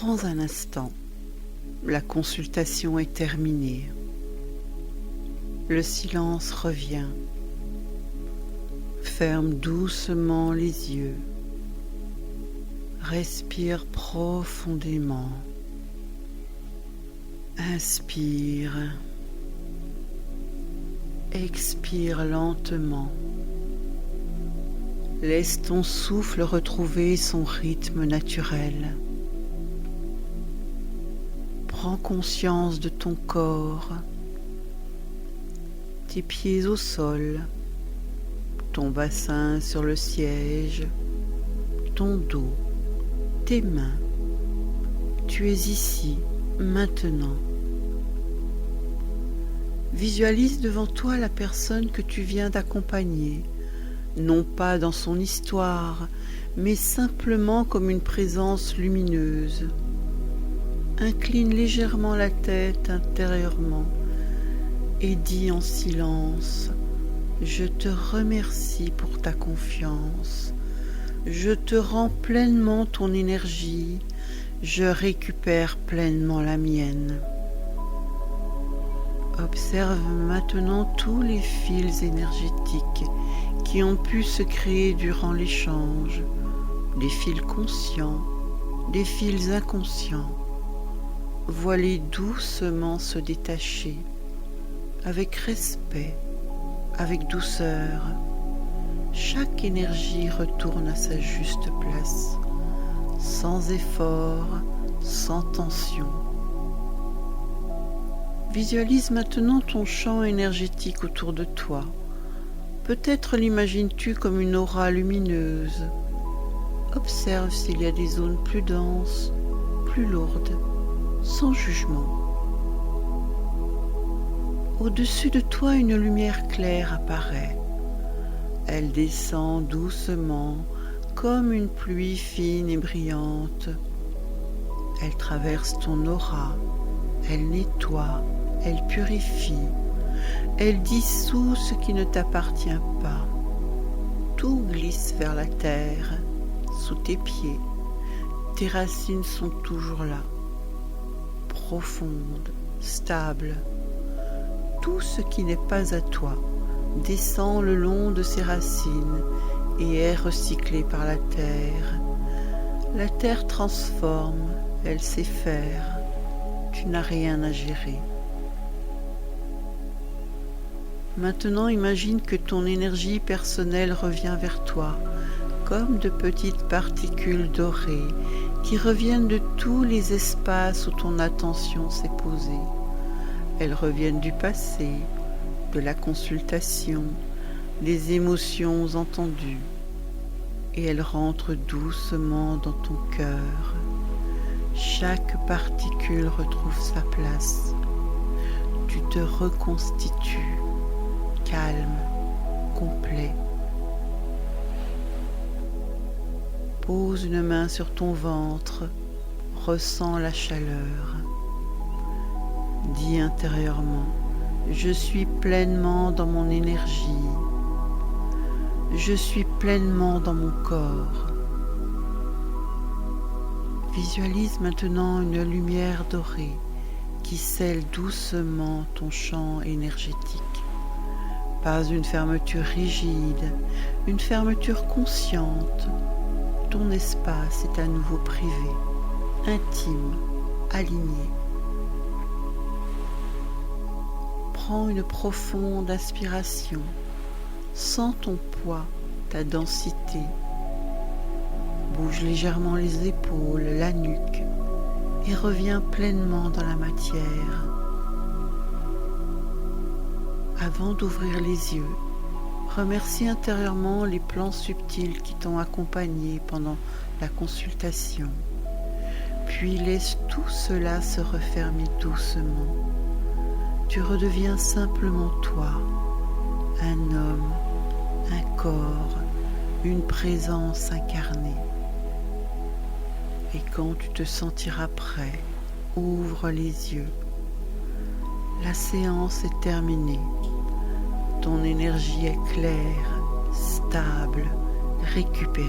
Prends un instant. La consultation est terminée. Le silence revient. Ferme doucement les yeux. Respire profondément. Inspire. Expire lentement. Laisse ton souffle retrouver son rythme naturel. Prends conscience de ton corps, tes pieds au sol, ton bassin sur le siège, ton dos, tes mains. Tu es ici, maintenant. Visualise devant toi la personne que tu viens d'accompagner, non pas dans son histoire, mais simplement comme une présence lumineuse. Incline légèrement la tête intérieurement et dis en silence: je te remercie pour ta confiance. Je te rends pleinement ton énergie. Je récupère pleinement la mienne. Observe maintenant tous les fils énergétiques qui ont pu se créer durant l'échange, des fils conscients, des fils inconscients. Vois-les doucement se détacher, avec respect, avec douceur. Chaque énergie retourne à sa juste place, sans effort, sans tension. Visualise maintenant ton champ énergétique autour de toi. Peut-être l'imagines-tu comme une aura lumineuse. Observe s'il y a des zones plus denses, plus lourdes, sans jugement. Au-dessus de toi, une lumière claire apparaît. Elle descend doucement, comme une pluie fine et brillante. Elle traverse ton aura, elle nettoie, elle purifie, elle dissout ce qui ne t'appartient pas. Tout glisse vers la terre, sous tes pieds. Tes racines sont toujours là, profondes, stables. Tout ce qui n'est pas à toi descend le long de ses racines et est recyclé par la terre. La terre transforme, elle sait faire. Tu n'as rien à gérer. Maintenant, imagine que ton énergie personnelle revient vers toi, comme de petites particules dorées qui reviennent de tous les espaces où ton attention s'est posée. Elles reviennent du passé, de la consultation, des émotions entendues, et elles rentrent doucement dans ton cœur. Chaque particule retrouve sa place. Tu te reconstitues, calme, complet. Pose une main sur ton ventre, ressens la chaleur. Dis intérieurement: je suis pleinement dans mon énergie. Je suis pleinement dans mon corps. Visualise maintenant une lumière dorée qui scelle doucement ton champ énergétique. Pas une fermeture rigide, une fermeture consciente. Ton espace est à nouveau privé, intime, aligné. Prends une profonde inspiration. Sens ton poids, ta densité. Bouge légèrement les épaules, la nuque et reviens pleinement dans la matière. Avant d'ouvrir les yeux, remercie intérieurement les plans subtils qui t'ont accompagné pendant la consultation. Puis laisse tout cela se refermer doucement. Tu redeviens simplement toi, un homme, un corps, une présence incarnée. Et quand tu te sentiras prêt, ouvre les yeux. La séance est terminée. Ton énergie est claire, stable, récupérée.